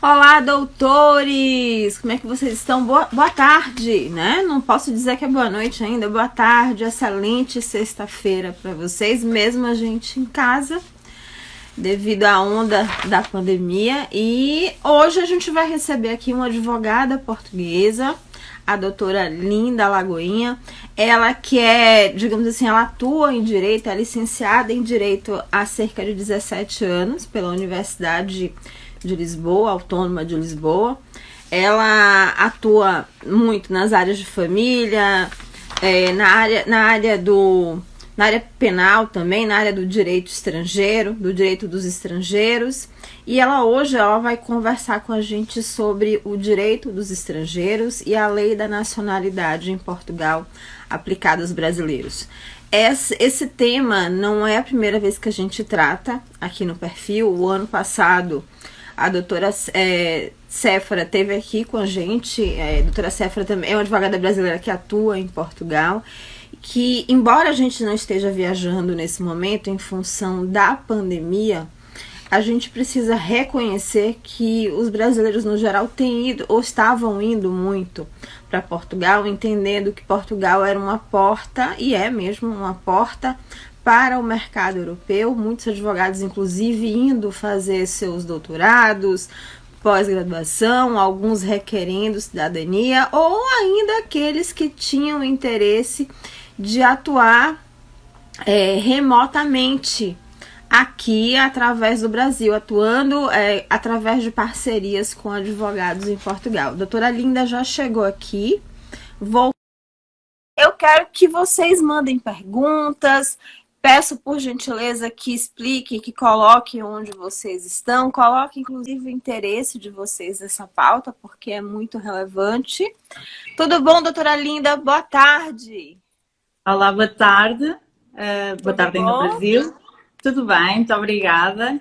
Olá, doutores! Como é que vocês estão? Boa tarde, né? Não posso dizer que é boa noite ainda. Boa tarde, excelente sexta-feira para vocês, mesmo a gente em casa, devido à onda da pandemia. E hoje a gente vai receber aqui uma advogada portuguesa, a doutora Linda Lagoinha. Ela que é, digamos assim, ela atua em Direito, é licenciada em Direito há cerca de 17 anos pela Universidade de Lisboa, Autônoma de Lisboa. Ela atua muito nas áreas de família, na área penal também, na área do direito estrangeiro, do direito dos estrangeiros. E hoje ela vai conversar com a gente sobre o direito dos estrangeiros e a lei da nacionalidade em Portugal aplicada aos brasileiros. Esse tema não é a primeira vez que a gente trata aqui no perfil. O ano passado a doutora Séfora esteve aqui com a gente. A doutora Séfora também é uma advogada brasileira que atua em Portugal, que, embora a gente não esteja viajando nesse momento em função da pandemia, a gente precisa reconhecer que os brasileiros no geral têm ido ou estavam indo muito para Portugal, entendendo que Portugal era uma porta, e é mesmo uma porta, para o mercado europeu. Muitos advogados, inclusive, indo fazer seus doutorados, pós-graduação, alguns requerendo cidadania, ou ainda aqueles que tinham interesse de atuar remotamente aqui através do Brasil, atuando através de parcerias com advogados em Portugal. A doutora Linda já chegou aqui. Eu quero que vocês mandem perguntas. Peço, por gentileza, que expliquem, que coloquem onde vocês estão. Coloquem, inclusive, o interesse de vocês nessa pauta, porque é muito relevante. Tudo bom, doutora Linda? Boa tarde. Olá, boa tarde. Boa tarde aí no Brasil. Tudo bem, muito obrigada.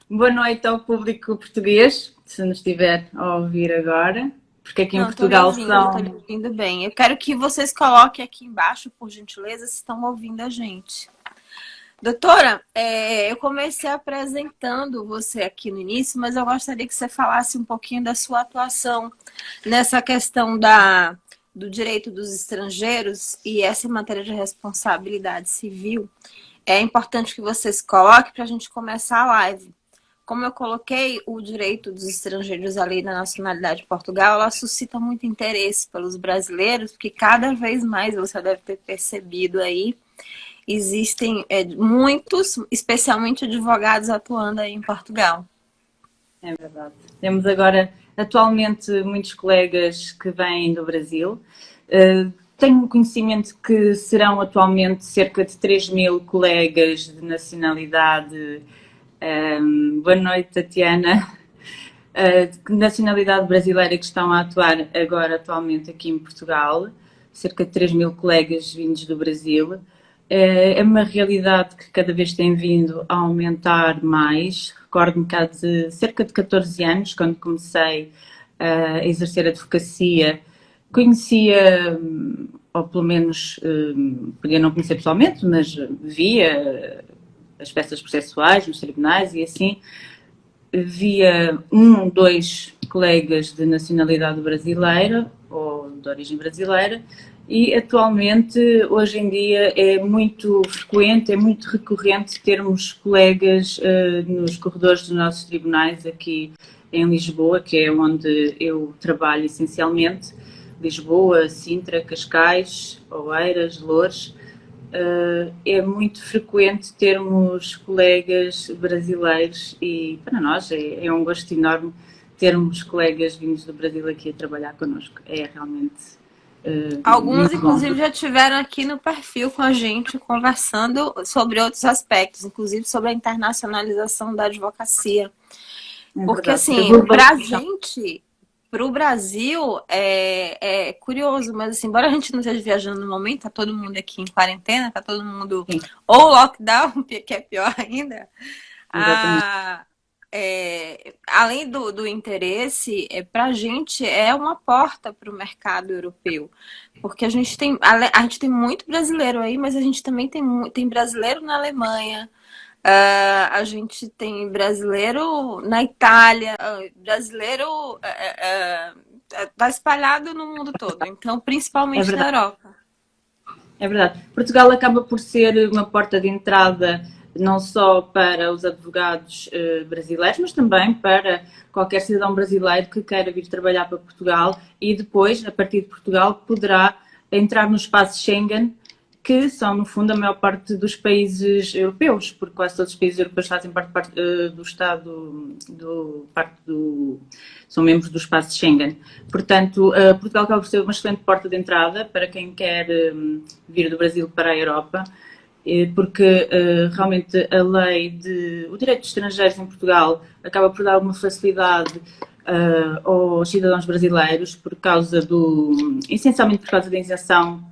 Boa noite ao público português, se nos estiver a ouvir agora, porque aqui em Portugal Estou ouvindo bem. Eu quero que vocês coloquem aqui embaixo, por gentileza, se estão ouvindo a gente. Doutora, eu comecei apresentando você aqui no início, mas eu gostaria que você falasse um pouquinho da sua atuação nessa questão do direito dos estrangeiros e essa matéria de responsabilidade civil. É importante que vocês coloquem para a gente começar a live. Como eu coloquei o direito dos estrangeiros, a lei da nacionalidade de Portugal, ela suscita muito interesse pelos brasileiros, porque cada vez mais, você deve ter percebido aí, existem muitos, especialmente advogados, atuando aí em Portugal. É verdade. Temos agora, atualmente, muitos colegas que vêm do Brasil. Tenho conhecimento que serão atualmente cerca de 3.000 colegas de nacionalidade. Boa noite, Tatiana. De nacionalidade brasileira que estão a atuar agora atualmente aqui em Portugal. Cerca de 3.000 colegas vindos do Brasil. É uma realidade que cada vez tem vindo a aumentar mais. Recordo-me que há cerca de 14 anos, quando comecei a exercer a advocacia, conhecia, ou pelo menos podia não conhecer pessoalmente, mas via as peças processuais nos tribunais e assim, via dois colegas de nacionalidade brasileira ou de origem brasileira. E atualmente, hoje em dia, é muito frequente, é muito recorrente termos colegas nos corredores dos nossos tribunais aqui em Lisboa, que é onde eu trabalho essencialmente. Lisboa, Sintra, Cascais, Oeiras, Loures. É muito frequente termos colegas brasileiros e para nós é um gosto enorme termos colegas vindos do Brasil aqui a trabalhar connosco. É realmente... Alguns, inclusive, já estiveram aqui no perfil com a gente, conversando sobre outros aspectos, inclusive sobre a internacionalização da advocacia. Porque, assim, para o Brasil, é curioso, mas, assim, embora a gente não esteja viajando no momento, tá todo mundo aqui em quarentena, tá todo mundo... Sim. Ou lockdown, que é pior ainda. Além do interesse, para a gente é uma porta para o mercado europeu, porque a gente tem muito brasileiro aí, mas a gente também tem brasileiro na Alemanha, A gente tem brasileiro na Itália, brasileiro tá espalhado no mundo todo, então É principalmente na verdade. Europa. É verdade. Portugal acaba por ser uma porta de entrada não só para os advogados brasileiros, mas também para qualquer cidadão brasileiro que queira vir trabalhar para Portugal e depois, a partir de Portugal, poderá entrar no espaço Schengen, que são, no fundo, a maior parte dos países europeus, porque quase todos os países europeus fazem parte do Estado, são membros do espaço Schengen. Portanto, Portugal acaba por ser uma excelente porta de entrada para quem quer vir do Brasil para a Europa, porque realmente a lei o direito de estrangeiros em Portugal acaba por dar uma facilidade aos cidadãos brasileiros por causa essencialmente por causa da isenção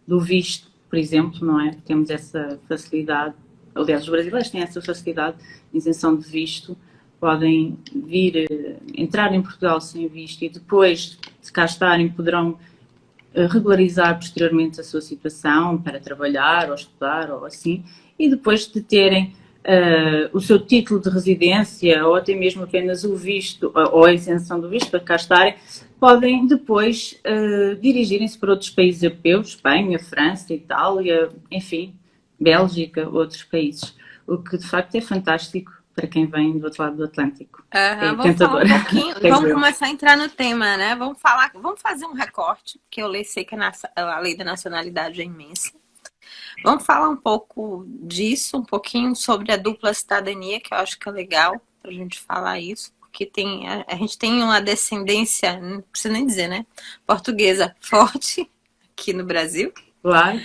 do visto, por exemplo, não é? Temos essa facilidade, aliás, os brasileiros têm essa facilidade de isenção de visto, podem vir, entrar em Portugal sem visto e depois, se cá estarem, poderão regularizar posteriormente a sua situação para trabalhar ou estudar ou assim, e depois de terem o seu título de residência ou até mesmo apenas o visto ou a isenção do visto para cá estarem, podem depois dirigirem-se para outros países europeus, Espanha, França, Itália, enfim, Bélgica, outros países, o que de facto é fantástico para quem vem do outro lado do Atlântico. É Vamos falar tentador. um pouquinho, vamos começar a entrar no tema, né? Vamos fazer um recorte, porque eu sei que a lei da nacionalidade é imensa. Vamos falar um pouco disso, um pouquinho sobre a dupla cidadania, que eu acho que é legal para a gente falar isso, porque a gente tem uma descendência, não precisa nem dizer, né? Portuguesa forte aqui no Brasil. Claro.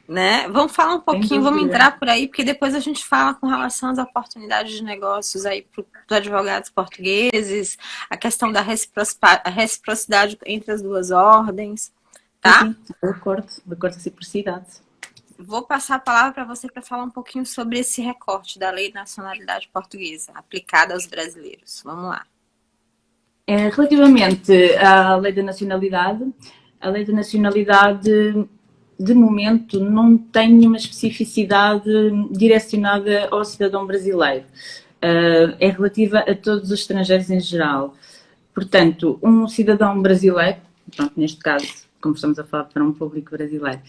Né? Vamos falar um pouquinho, vamos entrar por aí, porque depois a gente fala com relação às oportunidades de negócios aí para os advogados portugueses, a questão da reciprocidade entre as duas ordens, tá? Sim, de acordo com a reciprocidade. Vou passar a palavra para você para falar um pouquinho sobre esse recorte da Lei de Nacionalidade Portuguesa aplicada aos brasileiros. Vamos lá. Relativamente à Lei da Nacionalidade, a Lei da Nacionalidade de momento não tem nenhuma especificidade direcionada ao cidadão brasileiro. É relativa a todos os estrangeiros em geral. Portanto, um cidadão brasileiro, pronto, neste caso, como estamos a falar para um público brasileiro,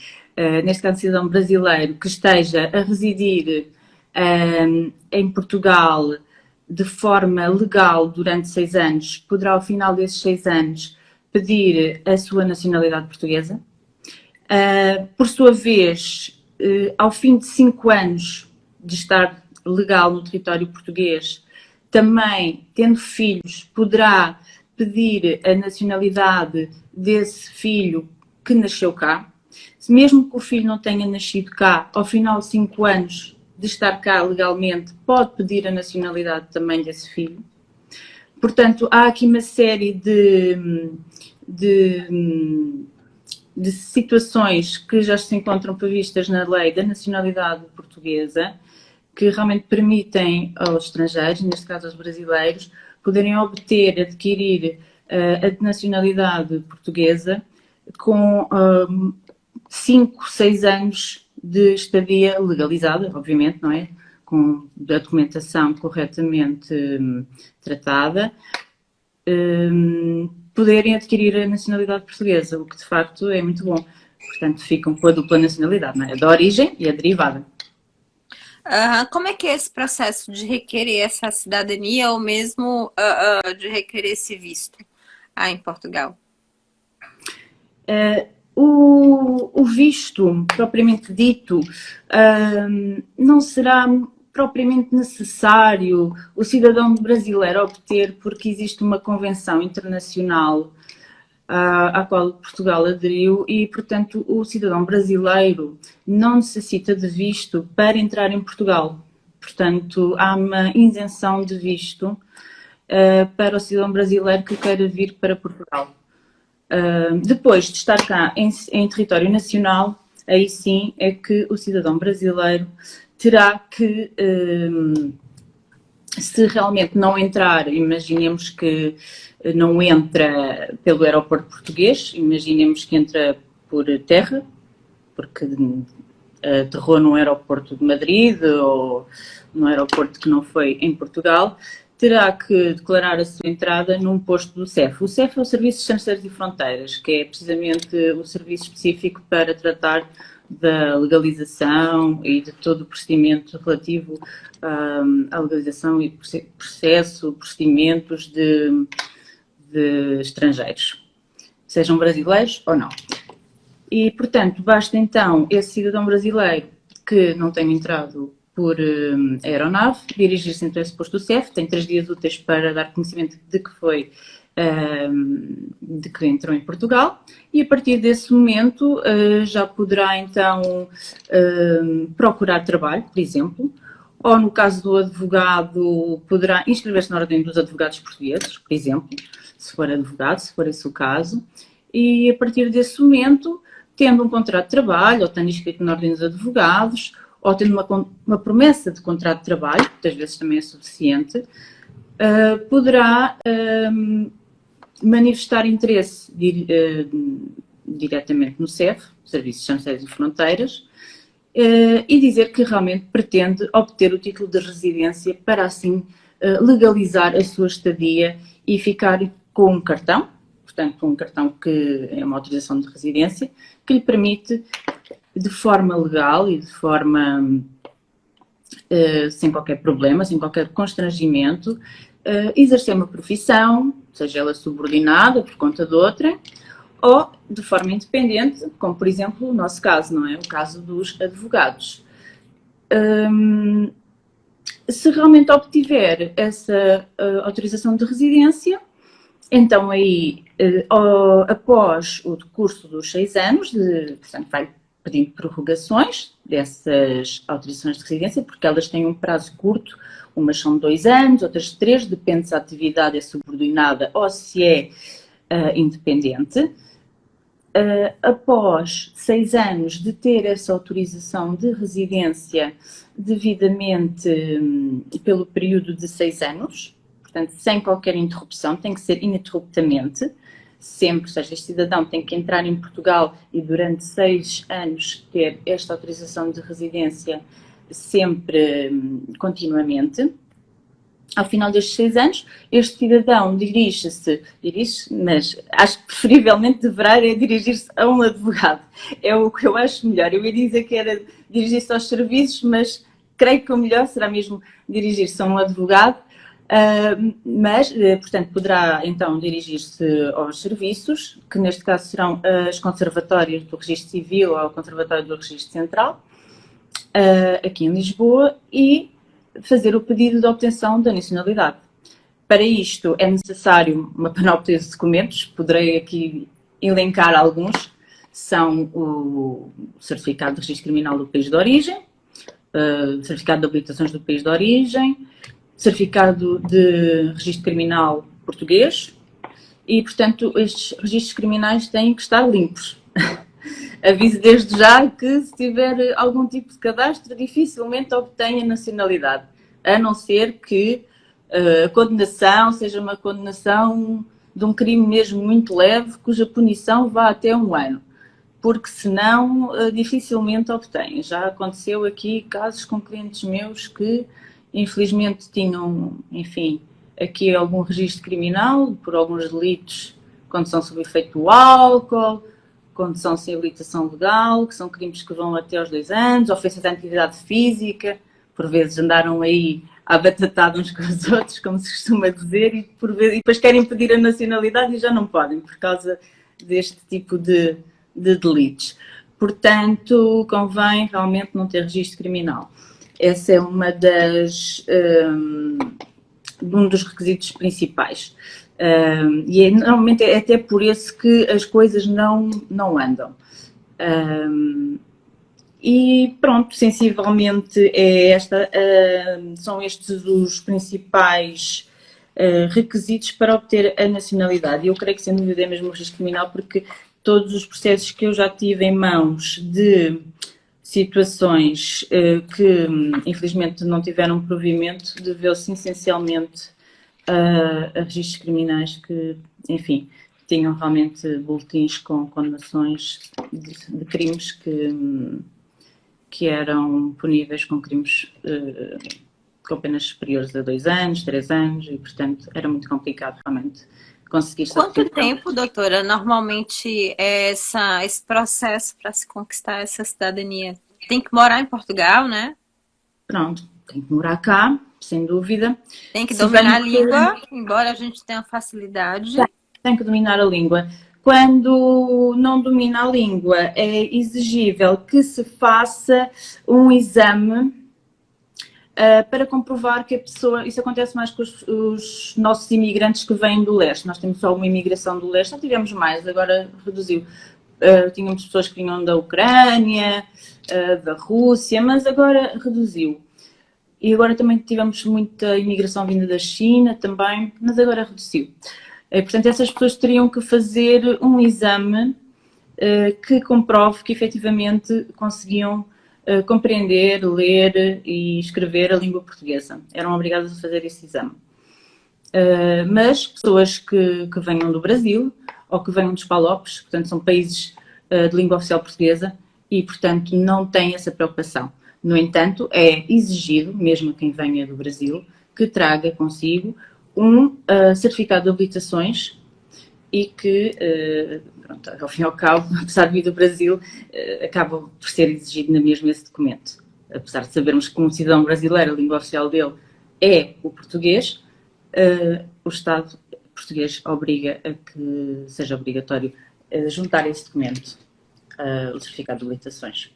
neste caso, um cidadão brasileiro que esteja a residir em Portugal de forma legal durante 6 anos, poderá, ao final desses 6 anos, pedir a sua nacionalidade portuguesa. Por sua vez, ao fim de 5 anos de estar legal no território português, também, tendo filhos, poderá pedir a nacionalidade desse filho que nasceu cá. Mesmo que o filho não tenha nascido cá, ao final de 5 anos de estar cá legalmente, pode pedir a nacionalidade também desse filho. Portanto, há aqui uma série de situações que já se encontram previstas na lei da nacionalidade portuguesa, que realmente permitem aos estrangeiros, neste caso aos brasileiros, poderem adquirir a nacionalidade portuguesa com 5, 6 anos de estadia legalizada, obviamente, não é? Com a documentação corretamente tratada, poderem adquirir a nacionalidade portuguesa, o que de facto é muito bom. Portanto, ficam com a dupla nacionalidade, não é? A da origem e a derivada. Como é que é esse processo de requerer essa cidadania ou mesmo de requerer esse visto em Portugal? O visto, propriamente dito, não será propriamente necessário o cidadão brasileiro obter, porque existe uma convenção internacional à qual Portugal aderiu e, portanto, o cidadão brasileiro não necessita de visto para entrar em Portugal. Portanto, há uma isenção de visto para o cidadão brasileiro que queira vir para Portugal. Depois de estar cá em território nacional, aí sim é que o cidadão brasileiro terá que, se realmente não entrar, imaginemos que não entra pelo aeroporto português, imaginemos que entra por terra, porque aterrou num aeroporto de Madrid ou num aeroporto que não foi em Portugal, terá que declarar a sua entrada num posto do CEF. O CEF é o Serviço de Estrangeiros e Fronteiras, que é precisamente o serviço específico para tratar da legalização e de todo o procedimento relativo à legalização e procedimentos de estrangeiros, sejam brasileiros ou não. E, portanto, basta então esse cidadão brasileiro que não tenha entrado por aeronave, dirigir-se então a esse posto do CEF, tem 3 dias úteis para dar conhecimento de que entrou em Portugal, e a partir desse momento já poderá então procurar trabalho, por exemplo, ou no caso do advogado poderá inscrever-se na Ordem dos Advogados Portugueses, por exemplo, se for advogado, se for esse o caso, e a partir desse momento, tendo um contrato de trabalho, ou tendo inscrito na Ordem dos Advogados, ou tendo uma promessa de contrato de trabalho, que muitas vezes também é suficiente, poderá manifestar interesse diretamente no CEF, Serviços de Estrangeiros e Fronteiras, e dizer que realmente pretende obter o título de residência para assim legalizar a sua estadia e ficar com um cartão, portanto um cartão que é uma autorização de residência, que lhe permite de forma legal e de forma sem qualquer problema, sem qualquer constrangimento, exercer uma profissão, seja ela subordinada por conta de outra, ou de forma independente, como por exemplo o nosso caso, não é? O caso dos advogados. Se realmente obtiver essa autorização de residência, então aí, após o curso dos 6 anos, portanto vai pedindo prorrogações dessas autorizações de residência, porque elas têm um prazo curto, umas são 2 anos, outras 3, depende se a atividade é subordinada ou se é independente. Após 6 anos de ter essa autorização de residência devidamente pelo período de 6 anos, portanto, sem qualquer interrupção, tem que ser ininterruptamente, sempre, ou seja, este cidadão tem que entrar em Portugal e durante 6 anos ter esta autorização de residência sempre, continuamente. Ao final destes 6 anos, este cidadão dirige-se, mas acho que preferivelmente deverá dirigir-se a um advogado. É o que eu acho melhor. Eu ia dizer que era dirigir-se aos serviços, mas creio que o melhor será mesmo dirigir-se a um advogado. Mas, portanto, poderá então dirigir-se aos serviços, que neste caso serão as conservatórias do Registro Civil ou o Conservatório do Registro Central, aqui em Lisboa, e fazer o pedido de obtenção da nacionalidade. Para isto é necessário uma panóplia de documentos, poderei aqui elencar alguns, são o certificado de registro criminal do país de origem, certificado de habilitações do país de origem, certificado de registro criminal português e, portanto, estes registros criminais têm que estar limpos. Aviso desde já que se tiver algum tipo de cadastro, dificilmente obtenha nacionalidade, a não ser que a condenação seja uma condenação de um crime mesmo muito leve, cuja punição vá até 1 ano, porque senão dificilmente obtém. Já aconteceu aqui casos com clientes meus que infelizmente tinham, enfim, aqui algum registro criminal por alguns delitos, condução sob efeito do álcool, condução sem habilitação legal, que são crimes que vão até aos 2 anos, ofensas à integridade física, por vezes andaram aí à batatada uns com os outros, como se costuma dizer, e depois querem pedir a nacionalidade e já não podem, por causa deste tipo de delitos. Portanto, convém realmente não ter registro criminal. Essa é uma um dos requisitos principais. E normalmente é até por isso que as coisas não andam. E pronto, sensivelmente são estes os principais requisitos para obter a nacionalidade. E eu creio que sem dúvida é mesmo o registro criminal, porque todos os processos que eu já tive em mãos de situações que infelizmente não tiveram provimento deveu-se essencialmente a registros criminais que, enfim, tinham realmente boletins com condenações de crimes que que eram puníveis com crimes com penas superiores a 2 anos, 3 anos, e portanto era muito complicado realmente conseguir Quanto tempo, doutora, normalmente esse processo para se conquistar essa cidadania? Tem que morar em Portugal, né? Pronto, tem que morar cá, sem dúvida. Tem que dominar a língua, embora a gente tenha facilidade. Tem que dominar a língua. Quando não domina a língua, é exigível que se faça um exame para comprovar que a pessoa... Isso acontece mais com os nossos imigrantes que vêm do leste. Nós temos só uma imigração do leste, não tivemos mais, agora reduziu. Tínhamos pessoas que vinham da Ucrânia, da Rússia, mas agora reduziu. E agora também tivemos muita imigração vinda da China também, mas agora reduziu. Portanto, essas pessoas teriam que fazer um exame que comprove que efetivamente conseguiam compreender, ler e escrever a língua portuguesa. Eram obrigadas a fazer esse exame. Mas pessoas que venham do Brasil ou que venham dos PALOPs, portanto são países de língua oficial portuguesa e, portanto, não têm essa preocupação. No entanto, é exigido, mesmo quem venha do Brasil, que traga consigo um certificado de habilitações e que, pronto, ao fim e ao cabo, apesar de vir do Brasil, acaba por ser exigido na mesma esse documento. Apesar de sabermos que um cidadão brasileiro, a língua oficial dele é o português, o Estado português obriga a que seja obrigatório juntar esse documento, o certificado de habilitações.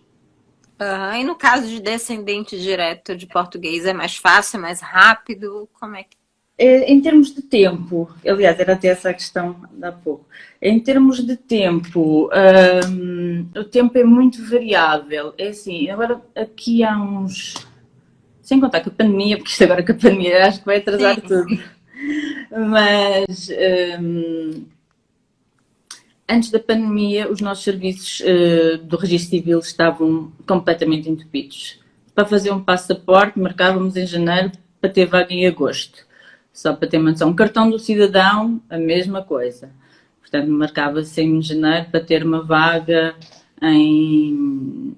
E no caso de descendente direto de português, é mais fácil, é mais rápido? Como é que... Em termos de tempo, aliás, era até essa a questão há pouco. Em termos de tempo, o tempo é muito variável. É assim, agora aqui há uns... Sem contar com a pandemia, porque isto agora com a pandemia acho que vai atrasar tudo. Mas antes da pandemia, os nossos serviços do Registro Civil estavam completamente entupidos. Para fazer um passaporte, marcávamos em janeiro para ter vaga em agosto. Só para ter uma noção. Um cartão do cidadão, a mesma coisa. Portanto, marcava-se em janeiro para ter uma vaga em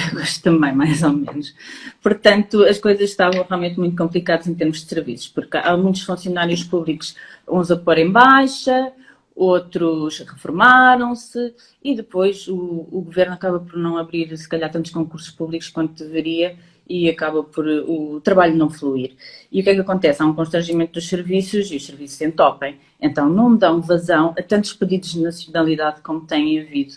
agosto também, mais ou menos. Portanto, as coisas estavam realmente muito complicadas em termos de serviços, porque há muitos funcionários públicos, uns a pôr em baixa, outros reformaram-se e depois o governo acaba por não abrir, se calhar, tantos concursos públicos quanto deveria e acaba por o trabalho não fluir. E o que é que acontece? Há um constrangimento dos serviços e os serviços se entopem. Então não dão vazão a tantos pedidos de nacionalidade como têm havido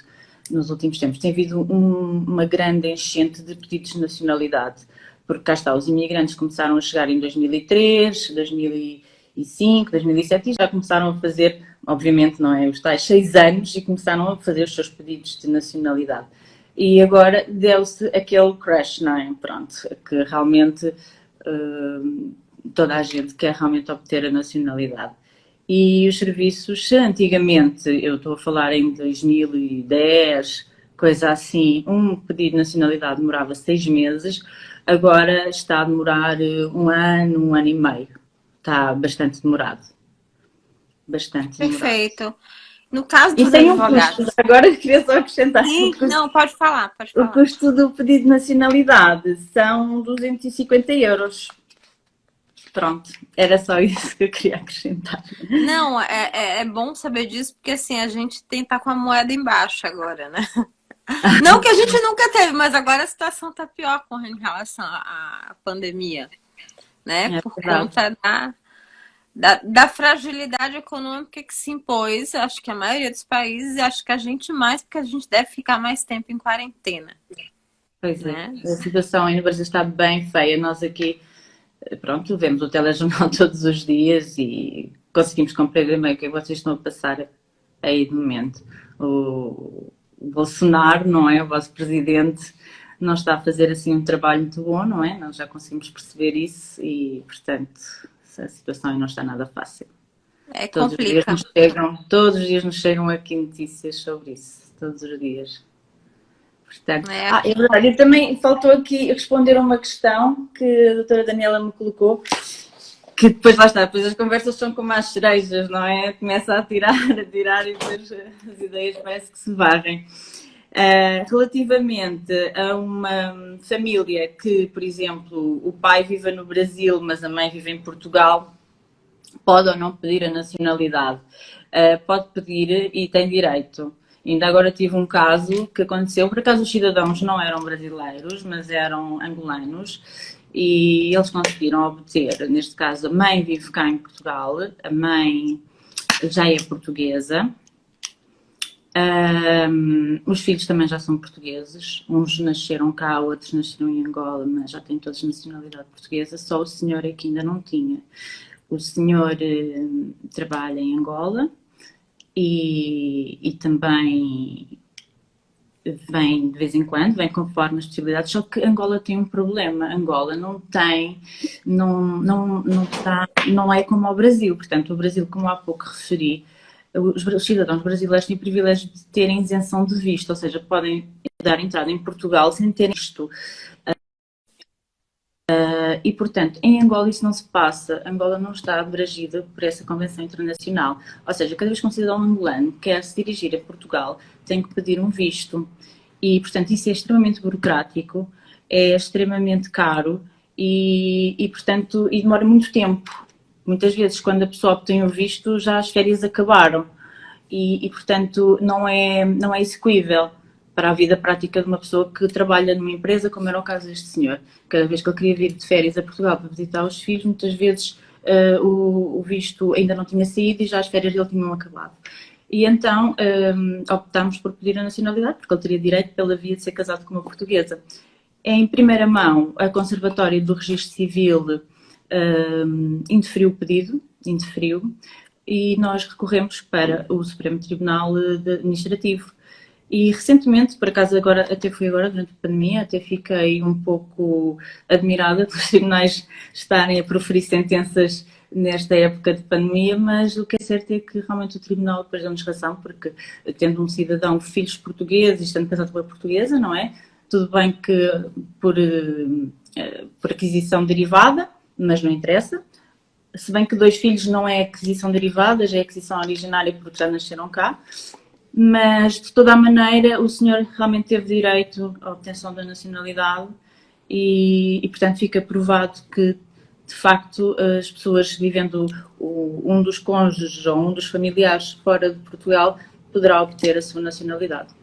nos últimos tempos. Tem havido uma grande enchente de pedidos de nacionalidade, porque cá está, os imigrantes começaram a chegar em 2003, 2005, 2007 e já começaram a fazer, obviamente não é, os tais 6 anos e começaram a fazer os seus pedidos de nacionalidade. E agora deu-se aquele crash, não é? Pronto, que realmente toda a gente quer realmente obter a nacionalidade. E os serviços, antigamente, eu estou a falar em 2010, coisa assim, um pedido de nacionalidade demorava 6 meses, agora está a demorar 1 ano, 1 ano e meio. Está bastante demorado. Bastante demorado. Perfeito. No caso dos tem advogados... Um custo. Agora queria só acrescentar. Sim, não, pode falar. O custo do pedido de nacionalidade são 250 euros. Pronto, era só isso que eu queria acrescentar. Não, é bom saber disso, porque assim, a gente tem que estar com a moeda embaixo agora, né? Não que a gente nunca teve, mas agora a situação está pior em relação à pandemia, né? Por conta da fragilidade econômica que se impôs, acho que a maioria dos países, e acho que a gente mais, porque a gente deve ficar mais tempo em quarentena. Pois é, a situação aí no Brasil está bem feia. Nós aqui, pronto, vemos o telejornal todos os dias e conseguimos compreender bem o que vocês estão a passar aí de momento. O Bolsonaro, não é? O vosso presidente não está a fazer assim um trabalho muito bom, não é? Nós já conseguimos perceber isso e, portanto, a situação aí não está nada fácil. É complicado. Todos os dias nos chegam aqui notícias sobre isso, todos os dias. Portanto, é verdade, e também faltou aqui responder a uma questão que a doutora Daniela me colocou, que depois lá está, depois as conversas são como as cerejas, não é? Começa a tirar e depois as ideias parece que se varrem. Relativamente a uma família que, por exemplo, o pai vive no Brasil, mas a mãe vive em Portugal, pode ou não pedir a nacionalidade. Pode pedir e tem direito. Ainda agora tive um caso que aconteceu, por acaso os cidadãos não eram brasileiros, mas eram angolanos, e eles conseguiram obter, neste caso a mãe vive cá em Portugal, a mãe já é portuguesa, os filhos também já são portugueses, uns nasceram cá, outros nasceram em Angola, mas já têm todos nacionalidade portuguesa, só o senhor é que ainda não tinha. O senhor trabalha em Angola e também vem de vez em quando, vem conforme as possibilidades, só que Angola tem um problema. Angola não é como o Brasil. Portanto, o Brasil, como há pouco referi, os cidadãos brasileiros têm o privilégio de terem isenção de visto, ou seja, podem dar entrada em Portugal sem terem visto. E, portanto, em Angola isso não se passa. Angola não está abrangida por essa convenção internacional. Ou seja, cada vez que um cidadão angolano quer se dirigir a Portugal, tem que pedir um visto. E, portanto, isso é extremamente burocrático, é extremamente caro portanto, e demora muito tempo. Muitas vezes, quando a pessoa obtém o visto, já as férias acabaram. Portanto, não é execuível para a vida prática de uma pessoa que trabalha numa empresa, como era o caso deste senhor. Cada vez que ele queria vir de férias a Portugal para visitar os filhos, muitas vezes o visto ainda não tinha saído e já as férias dele tinham acabado. E então optámos por pedir a nacionalidade, porque ele teria direito pela via de ser casado com uma portuguesa. Em primeira mão, a Conservatória do Registro Civil indeferiu o pedido, e nós recorremos para o Supremo Tribunal Administrativo. E recentemente, por acaso fui agora durante a pandemia, até fiquei um pouco admirada pelos tribunais estarem a proferir sentenças nesta época de pandemia, mas o que é certo é que realmente o tribunal depois deu-nos razão, porque tendo um cidadão filhos portugueses e estando casado com uma portuguesa, não é? Tudo bem que por aquisição derivada, mas não interessa. Se bem que 2 filhos não é aquisição derivada, já é aquisição originária porque já nasceram cá. Mas, de toda a maneira, o senhor realmente teve direito à obtenção da nacionalidade e portanto, fica provado que, de facto, as pessoas vivendo um dos cônjuges ou um dos familiares fora de Portugal poderá obter a sua nacionalidade.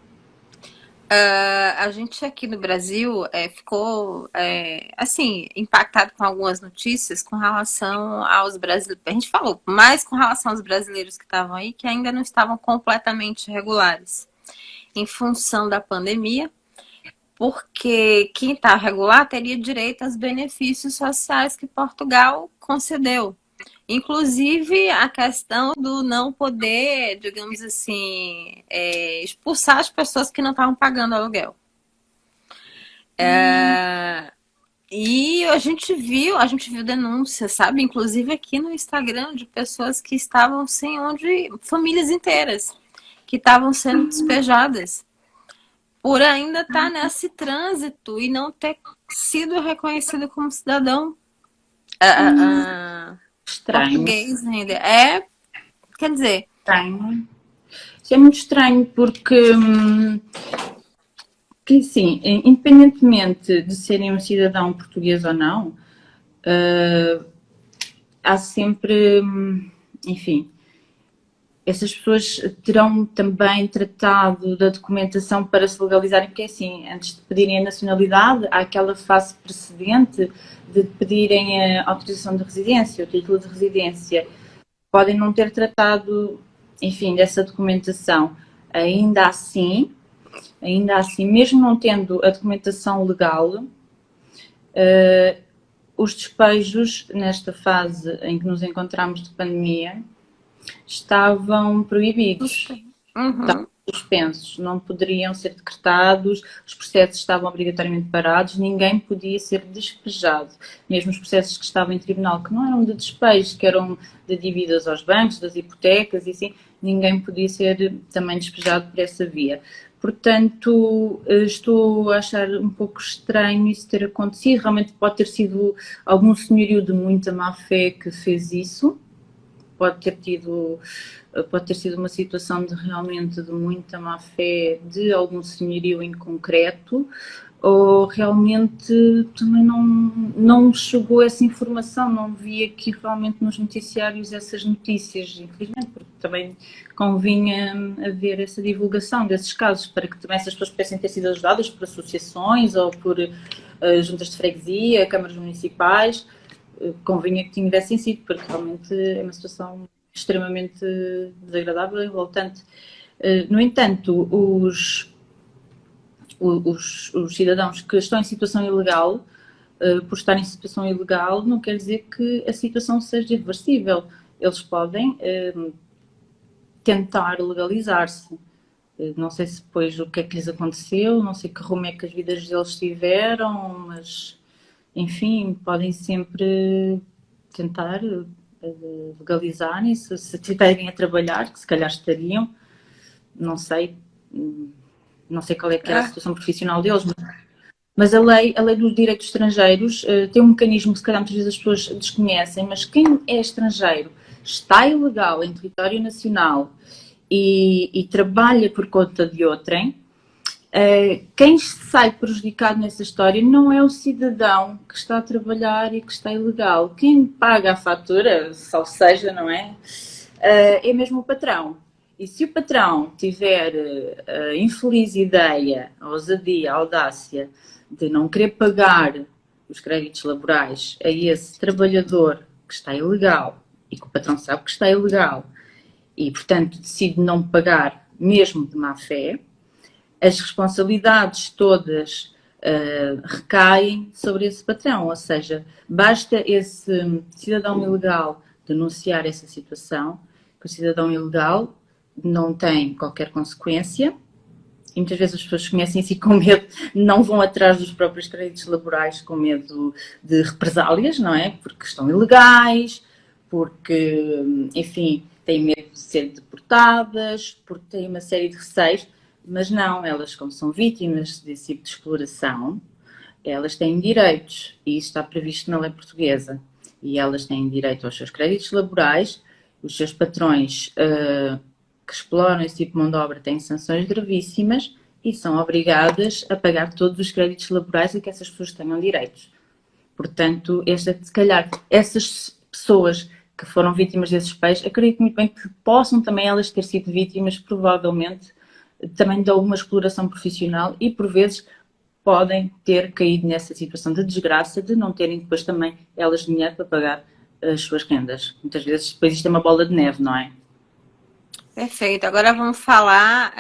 A gente aqui no Brasil ficou assim impactado com algumas notícias com relação aos brasileiros. A gente falou mais com relação aos brasileiros que estavam aí, que ainda não estavam completamente regulares em função da pandemia, porque quem está regular teria direito aos benefícios sociais que Portugal concedeu. Inclusive a questão do não poder, digamos assim, expulsar as pessoas que não estavam pagando aluguel. E a gente viu denúncias, sabe? Inclusive aqui no Instagram, de pessoas que estavam sem onde, famílias inteiras, que estavam sendo despejadas por ainda estar nesse trânsito e não ter sido reconhecido como cidadão português ainda. Quer dizer... Estranho. Isso é muito estranho porque, assim, independentemente de serem um cidadão português ou não, há sempre, enfim, essas pessoas terão também tratado da documentação para se legalizarem, porque assim, antes de pedirem a nacionalidade, há aquela fase precedente de pedirem a autorização de residência, o título de residência. Podem não ter tratado, enfim, dessa documentação. Ainda assim, mesmo não tendo a documentação legal, os despejos, nesta fase em que nos encontramos de pandemia, estavam proibidos, estavam suspensos, não poderiam ser decretados, os processos estavam obrigatoriamente parados, ninguém podia ser despejado. Mesmo os processos que estavam em tribunal, que não eram de despejo, que eram de dívidas aos bancos, das hipotecas e assim, ninguém podia ser também despejado por essa via. Portanto, estou a achar um pouco estranho isso ter acontecido. Realmente pode ter sido algum senhorio de muita má fé que fez isso. pode ter sido uma situação de realmente de muita má fé de algum senhorio em concreto, ou realmente também não chegou essa informação, não vi aqui realmente nos noticiários essas notícias, infelizmente, porque também convinha haver essa divulgação desses casos, para que também essas pessoas pudessem ter sido ajudadas por associações ou por juntas de freguesia, câmaras municipais, convinha que tivessem sido, porque realmente é uma situação extremamente desagradável e revoltante. No entanto, os cidadãos que estão em situação ilegal, por estar em situação ilegal, não quer dizer que a situação seja irreversível. Eles podem tentar legalizar-se. Não sei se depois o que é que lhes aconteceu, não sei que rumo é que as vidas deles tiveram, mas, enfim, podem sempre tentar legalizarem-se, se estiverem a trabalhar, que se calhar estariam, não sei qual é que era a situação profissional deles, mas a lei dos direitos estrangeiros tem um mecanismo que se calhar muitas vezes as pessoas desconhecem, mas quem é estrangeiro, está ilegal em território nacional e trabalha por conta de outrem, quem sai prejudicado nessa história não é o cidadão que está a trabalhar e que está ilegal. Quem paga a fatura, salvo seja, não é? É mesmo o patrão. E se o patrão tiver a infeliz ideia, a ousadia, a audácia de não querer pagar os créditos laborais a esse trabalhador que está ilegal e que o patrão sabe que está ilegal e, portanto, decide não pagar mesmo de má fé, as responsabilidades todas recaem sobre esse patrão, ou seja, basta esse cidadão ilegal denunciar essa situação, que o cidadão ilegal não tem qualquer consequência e muitas vezes as pessoas conhecem isso e com medo não vão atrás dos próprios créditos laborais com medo de represálias, não é? Porque estão ilegais, porque, enfim, têm medo de ser deportadas, porque têm uma série de receios, mas não, elas como são vítimas desse tipo de exploração, elas têm direitos e isso está previsto na lei portuguesa e elas têm direito aos seus créditos laborais, os seus patrões que exploram esse tipo de mão de obra têm sanções gravíssimas e são obrigadas a pagar todos os créditos laborais a que essas pessoas tenham direitos. Portanto, se calhar, essas pessoas que foram vítimas desses pais, acredito muito bem que possam também elas ter sido vítimas, provavelmente, também de alguma exploração profissional e, por vezes, podem ter caído nessa situação de desgraça de não terem depois também elas dinheiro para pagar as suas rendas. Muitas vezes depois isto é uma bola de neve, não é? Perfeito. Agora vamos falar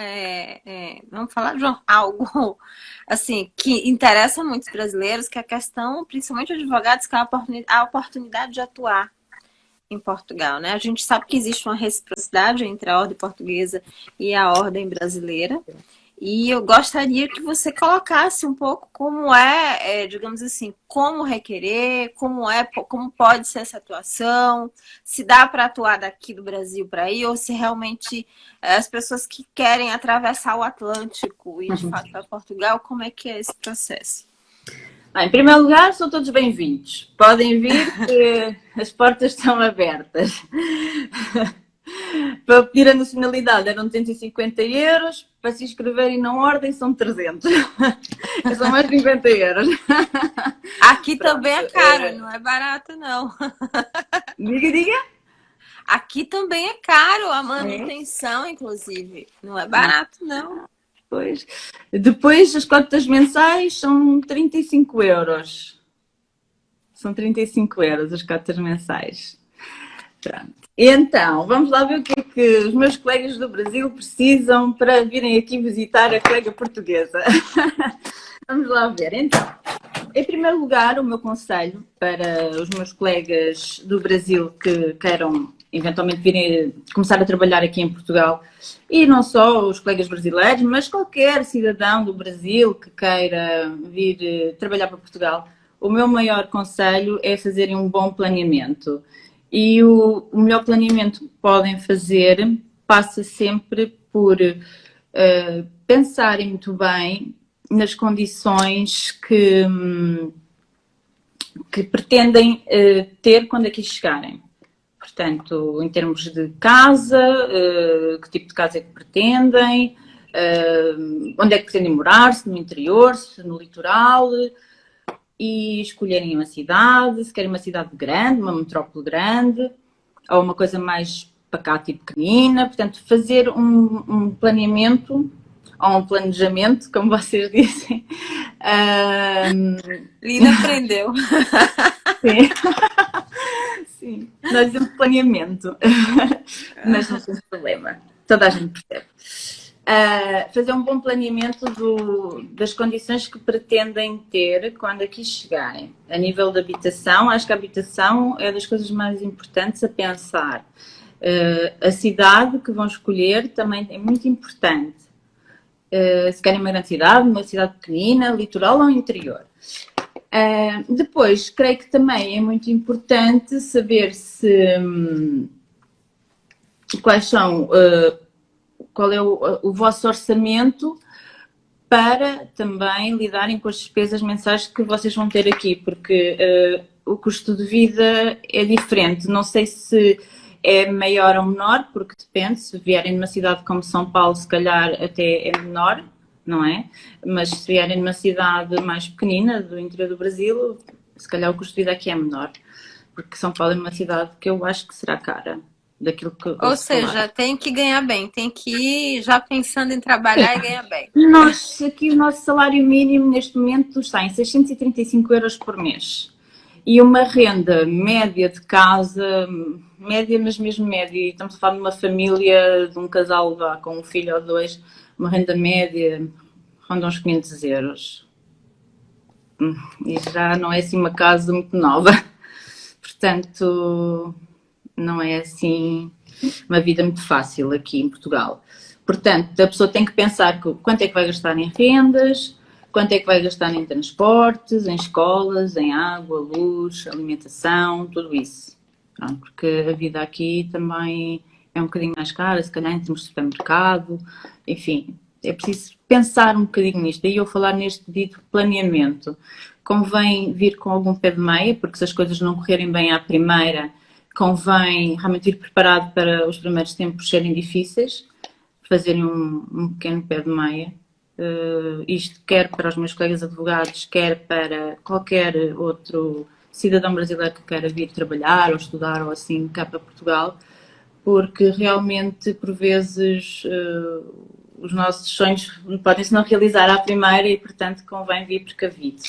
de algo assim que interessa muitos brasileiros, que é a questão, principalmente advogados, que é a oportunidade de atuar em Portugal, né? A gente sabe que existe uma reciprocidade entre a ordem portuguesa e a ordem brasileira. E eu gostaria que você colocasse um pouco como digamos assim, como requerer, como pode ser essa atuação, se dá para atuar daqui do Brasil para aí, ou se realmente as pessoas que querem atravessar o Atlântico e de fato para Portugal, como é que é esse processo? Em primeiro lugar, são todos bem-vindos. Podem vir, que as portas estão abertas. Para pedir a nacionalidade eram 250 euros, para se inscreverem na ordem são 300. São mais 50 euros. Aqui também é caro, não é barato não. Diga. Aqui também é caro, a manutenção, inclusive. Não é barato não. Pois. Depois as cotas mensais são 35 euros. São 35 euros as cotas mensais. Pronto. Então, vamos lá ver o que é que os meus colegas do Brasil precisam para virem aqui visitar a colega portuguesa. Vamos lá ver. Então, em primeiro lugar, o meu conselho para os meus colegas do Brasil que queiram eventualmente virem começar a trabalhar aqui em Portugal, e não só os colegas brasileiros, mas qualquer cidadão do Brasil que queira vir trabalhar para Portugal, o meu maior conselho é fazerem um bom planeamento. E o melhor planeamento que podem fazer passa sempre por pensarem muito bem nas condições que pretendem ter quando aqui chegarem. Portanto, em termos de casa, que tipo de casa é que pretendem, onde é que pretendem morar, se no interior, se no litoral, e escolherem uma cidade, se querem uma cidade grande, uma metrópole grande, ou uma coisa mais pacata e pequenina. Portanto, fazer um planeamento, ou um planejamento, como vocês dizem. Lina aprendeu. Sim. Sim, nós dizemos planeamento, mas não tem problema, toda a gente percebe. Fazer um bom planeamento das condições que pretendem ter quando aqui chegarem. A nível de habitação, acho que a habitação é das coisas mais importantes a pensar. A cidade que vão escolher também é muito importante. Se querem uma grande cidade, uma cidade pequenina, litoral ou interior. Depois, creio que também é muito importante saber qual é o vosso orçamento para também lidarem com as despesas mensais que vocês vão ter aqui, porque o custo de vida é diferente. Não sei se é maior ou menor, porque depende. Se vierem numa cidade como São Paulo, se calhar até é menor, não é? Mas se vierem numa cidade mais pequenina, do interior do Brasil, se calhar o custo de vida aqui é menor, porque São Paulo é uma cidade que eu acho que será cara, daquilo que Ou seja, tem que ganhar bem, tem que ir já pensando em trabalhar e ganhar bem. Aqui o nosso salário mínimo neste momento está em 635 euros por mês. E uma renda média de casa, média, mas mesmo média, e estamos a falar de uma família, de um casal com um filho ou dois, uma renda média ronda uns 500 euros. E já não é assim uma casa muito nova. Portanto, não é assim uma vida muito fácil aqui em Portugal. Portanto, a pessoa tem que pensar quanto é que vai gastar em rendas, quanto é que vai gastar em transportes, em escolas, em água, luz, alimentação, tudo isso. Pronto, porque a vida aqui também é um bocadinho mais cara, se calhar em termos de supermercado, enfim, é preciso pensar um bocadinho nisto. Daí eu falar neste dito planeamento. Convém vir com algum pé de meia, porque se as coisas não correrem bem à primeira, convém realmente ir preparado para os primeiros tempos serem difíceis, fazerem um pequeno pé de meia. Isto quer para os meus colegas advogados, quer para qualquer outro cidadão brasileiro que queira vir trabalhar ou estudar ou assim cá para Portugal, porque realmente por vezes os nossos sonhos podem-se não realizar à primeira e portanto convém vir precavido.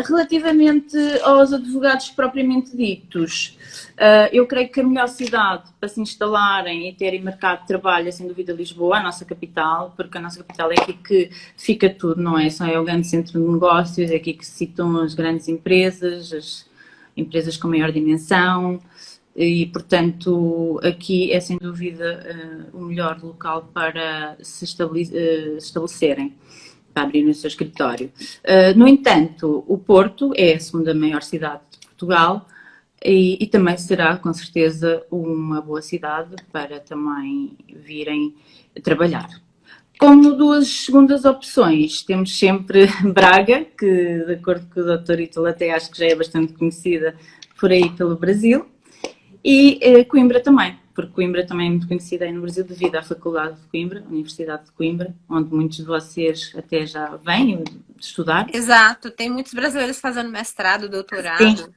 Relativamente aos advogados propriamente ditos, eu creio que a melhor cidade para se instalarem e terem mercado de trabalho é sem dúvida Lisboa, a nossa capital, porque a nossa capital é aqui que fica tudo, não é? Só é o grande centro de negócios, é aqui que se situam as grandes empresas, as empresas com maior dimensão e, portanto, aqui é sem dúvida o melhor local para se estabelecerem, para abrir o seu escritório. No entanto, o Porto é a segunda maior cidade de Portugal e também será, com certeza, uma boa cidade para também virem trabalhar. Como duas segundas opções, temos sempre Braga, que, de acordo com o Dr. Ítalo, até acho que já é bastante conhecida por aí pelo Brasil, e Coimbra também, porque Coimbra também é muito conhecida aí no Brasil devido à Faculdade de Coimbra, a Universidade de Coimbra, onde muitos de vocês até já vêm estudar. Exato, tem muitos brasileiros fazendo mestrado, doutorado.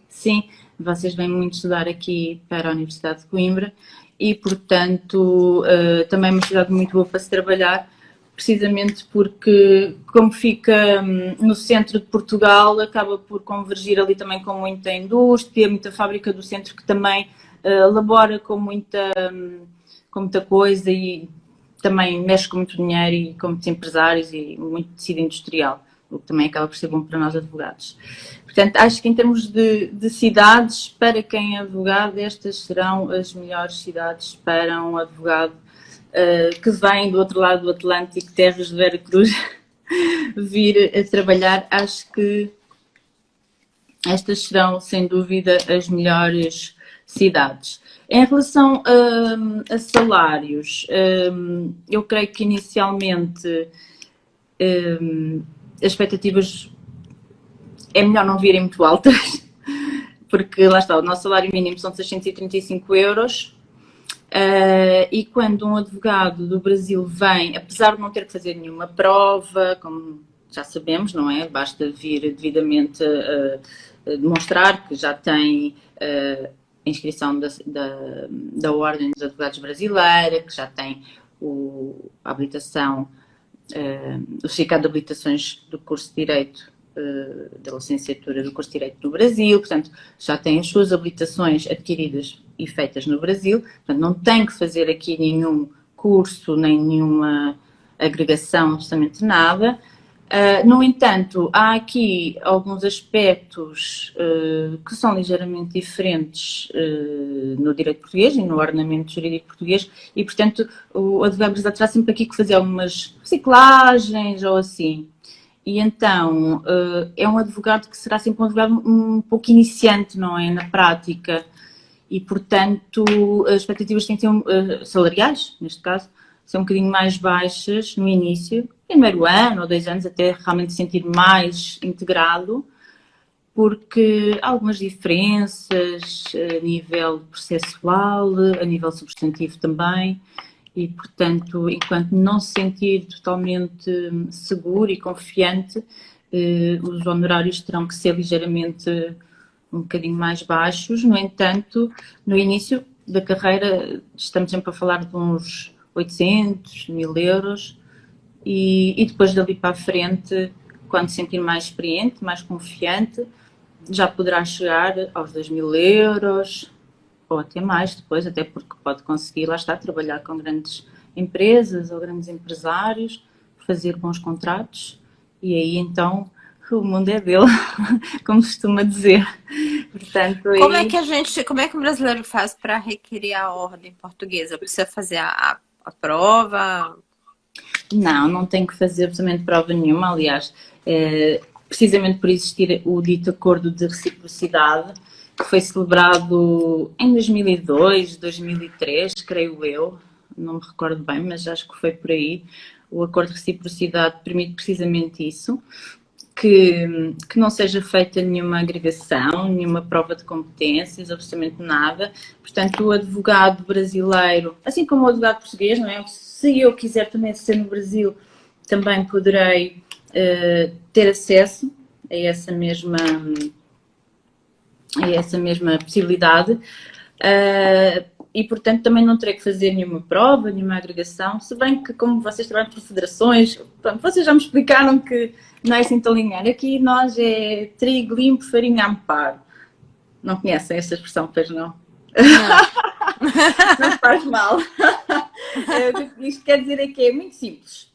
Sim, vocês vêm muito estudar aqui para a Universidade de Coimbra e, portanto, também é uma cidade muito boa para se trabalhar, precisamente porque, como fica no centro de Portugal, acaba por convergir ali também com muita indústria, muita fábrica do centro que também elabora com muita coisa e também mexe com muito dinheiro e com muitos empresários e muito tecido industrial, o que também acaba por ser bom para nós advogados. Portanto, acho que em termos de cidades, para quem é advogado, estas serão as melhores cidades para um advogado que vem do outro lado do Atlântico, terras de Veracruz, vir a trabalhar. Acho que estas serão, sem dúvida, as melhores cidades. Em relação a salários, eu creio que inicialmente as expectativas é melhor não virem muito altas, porque lá está, o nosso salário mínimo são 635 euros. E quando um advogado do Brasil vem, apesar de não ter que fazer nenhuma prova, como já sabemos, não é? Basta vir devidamente demonstrar que já tem a inscrição da Ordem dos Advogados Brasileira, que já tem a habilitação, o certificado de habilitações do curso de Direito, da licenciatura do curso de Direito no Brasil, portanto, já tem as suas habilitações adquiridas e feitas no Brasil, portanto, não tem que fazer aqui nenhum curso, nem nenhuma agregação, absolutamente nada. No entanto, há aqui alguns aspectos que são ligeiramente diferentes no direito português e no ordenamento jurídico português e, portanto, o advogado brasileiro terá sempre aqui que fazer algumas reciclagens ou assim. E então, é um advogado que será sempre um advogado um pouco iniciante, não é? Na prática. E, portanto, as expectativas têm que ser salariais, neste caso, ser um bocadinho mais baixas no início, primeiro ano ou 2 anos, até realmente se sentir mais integrado, porque há algumas diferenças a nível processual, a nível substantivo também, e, portanto, enquanto não se sentir totalmente seguro e confiante, os honorários terão que ser ligeiramente um bocadinho mais baixos. No entanto, no início da carreira, estamos sempre a falar de uns 800, 1000 euros, e depois dali para a frente, quando se sentir mais experiente, mais confiante, já poderá chegar aos 2000 euros, ou até mais depois, até porque pode conseguir, lá está, trabalhar com grandes empresas ou grandes empresários, fazer bons contratos, e aí então o mundo é dele, como costuma dizer. Portanto, Como é que o brasileiro faz para requerer a ordem portuguesa? Precisa fazer a prova? Não tem que fazer absolutamente prova nenhuma, aliás, precisamente por existir o dito acordo de reciprocidade, que foi celebrado em 2002, 2003, creio eu, não me recordo bem, mas acho que foi por aí. O acordo de reciprocidade permite precisamente isso, que não seja feita nenhuma agregação, nenhuma prova de competências, absolutamente nada. Portanto, o advogado brasileiro, assim como o advogado português, não é? Se eu quiser também ser no Brasil, também poderei ter acesso a essa mesma possibilidade. E, portanto, também não terei que fazer nenhuma prova, nenhuma agregação, se bem que, como vocês trabalham por federações, pronto, vocês já me explicaram que não é assim tão linear. Aqui nós é trigo limpo, farinha a amparo. Não conhecem esta expressão, pois não? Não. Não faz mal. Isto quer dizer é que é muito simples.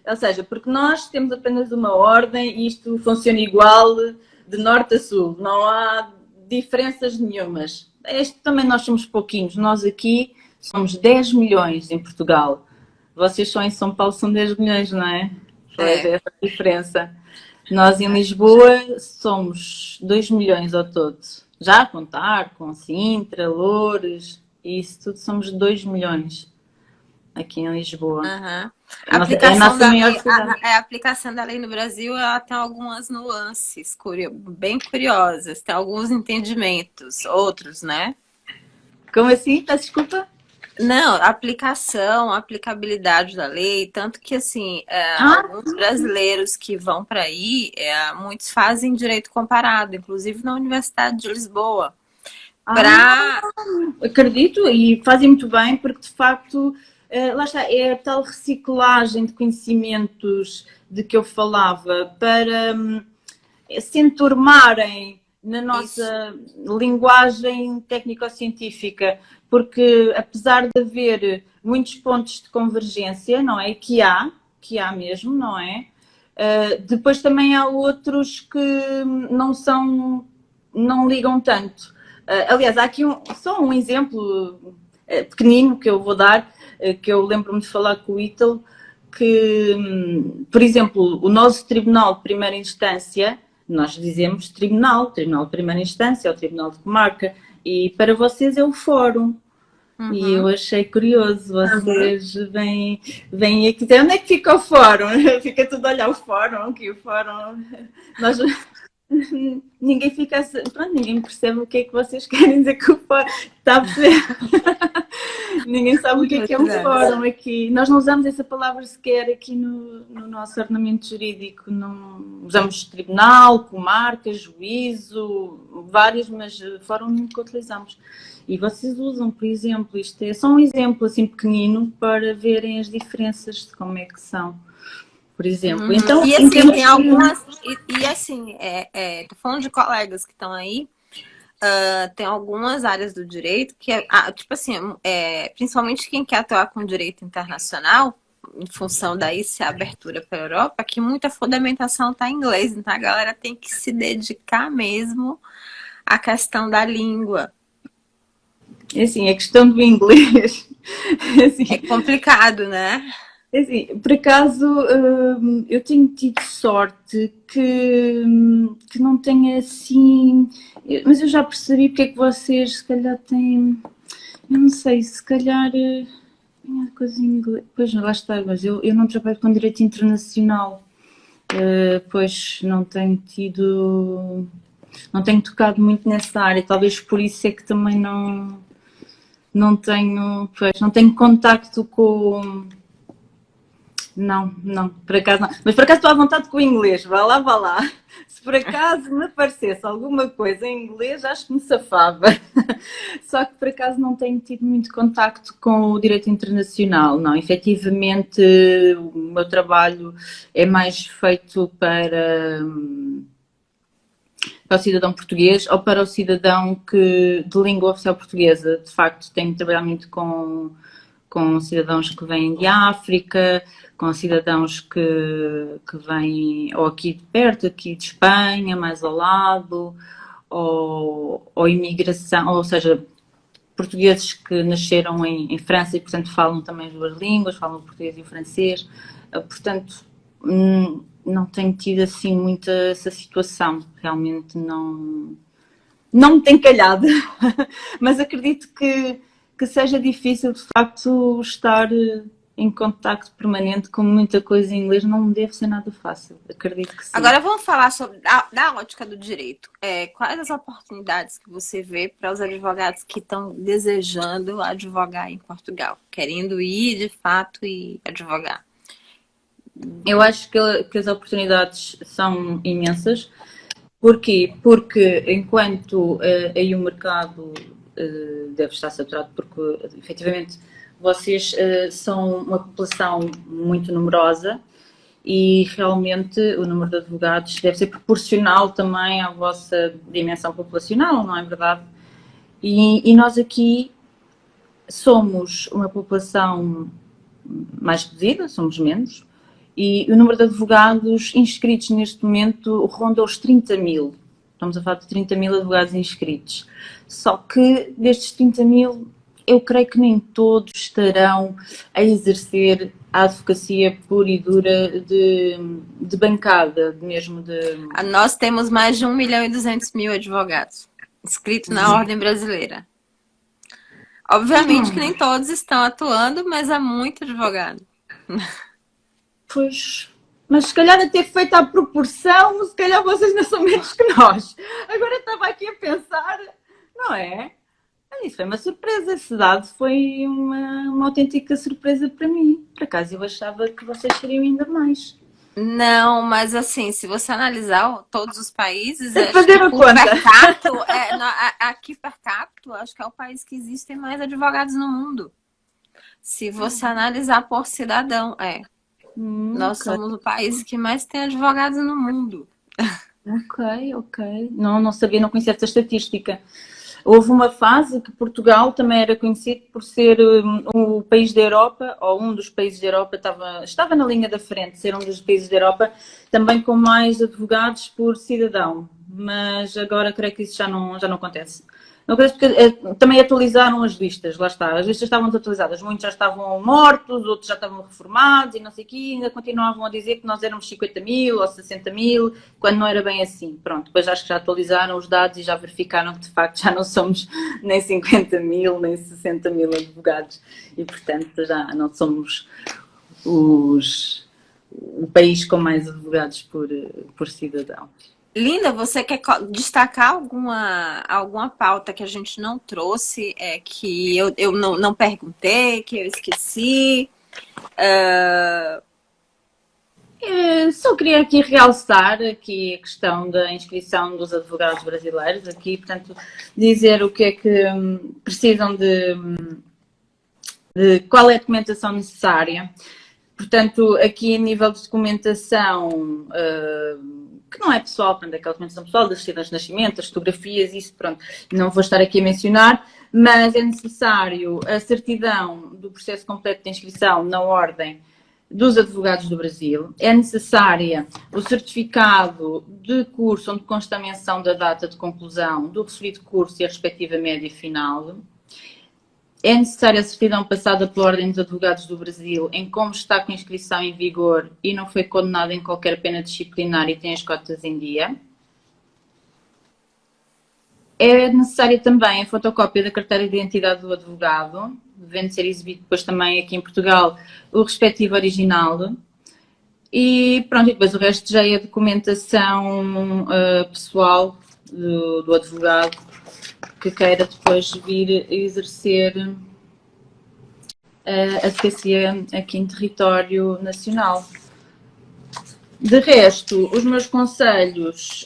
Ou seja, porque nós temos apenas uma ordem e isto funciona igual de norte a sul. Não há diferenças nenhumas. Também nós somos pouquinhos. Nós aqui somos 10 milhões em Portugal. Vocês só em São Paulo são 10 milhões, não é? É essa a diferença. Nós em Lisboa somos 2 milhões ao todo. Já a contar com Sintra, Loures, isso tudo somos 2 milhões aqui em Lisboa. Uhum. A aplicação da lei no Brasil, ela tem algumas nuances bem curiosas, tem alguns entendimentos, outros, né? Como assim? Peço desculpa? Não, aplicabilidade da lei, tanto que assim, alguns brasileiros que vão para aí, muitos fazem direito comparado, inclusive na Universidade de Lisboa. Acredito, e fazem muito bem, porque de facto, lá está, é a tal reciclagem de conhecimentos de que eu falava, para se enturmarem na nossa linguagem técnico-científica, porque apesar de haver muitos pontos de convergência, não é? Que há mesmo, não é? Depois também há outros que não ligam tanto. Aliás, há aqui só um exemplo pequenino que eu vou dar, que eu lembro-me de falar com o Ítalo, que, por exemplo, o nosso Tribunal de Primeira Instância, nós dizemos Tribunal de Primeira Instância, ou Tribunal de Comarca, e para vocês é o Fórum. Uhum. E eu achei curioso, vocês vêm aqui dizer, onde é que fica o Fórum? Fica tudo a olhar o Fórum, aqui o Fórum. ninguém fica pronto, ninguém percebe o que é que vocês querem dizer com o fórum. Está a perceber? Ninguém sabe o que é um fórum aqui. Nós não usamos essa palavra sequer aqui no nosso ordenamento jurídico. Não usamos tribunal, comarca, juízo, vários, mas fórum nunca utilizamos. E vocês usam, por exemplo, isto é só um exemplo assim pequenino para verem as diferenças de como é que são. Por exemplo, então e assim, tem algumas, e assim, tô falando de colegas que estão aí, tem algumas áreas do direito que tipo assim, principalmente quem quer atuar com direito internacional, em função daí ser a abertura para a Europa, que muita fundamentação está em inglês, então a galera tem que se dedicar mesmo à questão da língua. Assim, a questão do inglês assim, é complicado, né? Assim, por acaso, eu tenho tido sorte que não tenha assim... Mas eu já percebi porque é que vocês, se calhar, têm... Eu não sei, se calhar... coisa em inglês... Pois, lá está, mas eu não trabalho com direito internacional. Pois, não tenho tido... Não tenho tocado muito nessa área. Talvez por isso é que também não tenho... Pois, não tenho contacto com... Não, por acaso não. Mas por acaso estou à vontade com o inglês, vá lá. Se por acaso me aparecesse alguma coisa em inglês, acho que me safava. Só que por acaso não tenho tido muito contacto com o direito internacional, não. Efetivamente, o meu trabalho é mais feito para o cidadão português ou para o cidadão de língua oficial portuguesa. De facto, tenho trabalhado muito com cidadãos que vêm de África, com cidadãos que vêm ou aqui de perto, aqui de Espanha, mais ao lado, ou imigração, ou seja, portugueses que nasceram em França e, portanto, falam também as duas línguas, falam o português e o francês. Portanto, não tenho tido assim muita essa situação. Realmente não me tem calhado. Mas acredito que seja difícil, de facto, estar em contacto permanente com muita coisa em inglês. Não deve ser nada fácil, acredito que sim. Agora vamos falar sobre da ótica do direito. Quais as oportunidades que você vê para os advogados que estão desejando advogar em Portugal, querendo ir de fato e advogar? Eu acho que as oportunidades são imensas. Porquê? Porque enquanto aí o mercado deve estar saturado, porque efetivamente vocês são uma população muito numerosa e realmente o número de advogados deve ser proporcional também à vossa dimensão populacional, não é verdade? E nós aqui somos uma população mais reduzida, somos menos, e o número de advogados inscritos neste momento ronda os 30 mil. Estamos a falar de 30 mil advogados inscritos. Só que destes 30 mil, eu creio que nem todos estarão a exercer a advocacia pura e dura de bancada, mesmo de... Nós temos mais de 1.200.000 advogados inscritos na Ordem Brasileira. Obviamente que nem todos estão atuando, mas há muito advogado. Pois, mas se calhar a ter feito à proporção, se calhar vocês não são menos que nós. Agora estava aqui a pensar, não é? Isso foi uma surpresa, esse dado foi uma autêntica surpresa para mim. Por acaso eu achava que vocês seriam ainda mais. Não, mas assim, se você analisar todos os países, fazer a conta. Aqui per capita, acho que é o país que existem mais advogados no mundo. Se você analisar por cidadão, nós somos o país que mais tem advogados no mundo. Ok. Não sabia, não conhecia essa estatística. Houve uma fase que Portugal também era conhecido por ser o país da Europa, ou um dos países da Europa, estava na linha da frente, ser um dos países da Europa, também com mais advogados por cidadão. Mas agora creio que isso já não acontece. Não acontece porque também atualizaram as listas, lá está. As listas estavam desatualizadas, muitos já estavam mortos, outros já estavam reformados e não sei o quê, ainda continuavam a dizer que nós éramos 50 mil ou 60 mil, quando não era bem assim. Pronto, depois acho que já atualizaram os dados e já verificaram que de facto já não somos nem 50 mil, nem 60 mil advogados e portanto já não somos o país com mais advogados por cidadão. Linda, você quer destacar alguma pauta que a gente não trouxe, que eu não perguntei, que eu esqueci? Ah, Só queria aqui realçar aqui a questão da inscrição dos advogados brasileiros, aqui, portanto, dizer o que é que precisam de qual é a documentação necessária. Portanto, aqui a nível de documentação, que não é pessoal, portanto, é aquela documentação pessoal das certidões de nascimento, as fotografias, isso, pronto, não vou estar aqui a mencionar, mas é necessário a certidão do processo completo de inscrição na ordem dos advogados do Brasil, é necessária o certificado de curso onde consta a menção da data de conclusão do referido curso e a respectiva média final. É necessária a certidão passada pela Ordem dos Advogados do Brasil em como está com a inscrição em vigor e não foi condenado em qualquer pena disciplinar e tem as cotas em dia. É necessária também a fotocópia da carteira de identidade do advogado, devendo ser exibido depois também aqui em Portugal o respectivo original. E pronto, e depois o resto já é a documentação pessoal do advogado que queira depois vir exercer a advocacia aqui em território nacional. De resto, os meus conselhos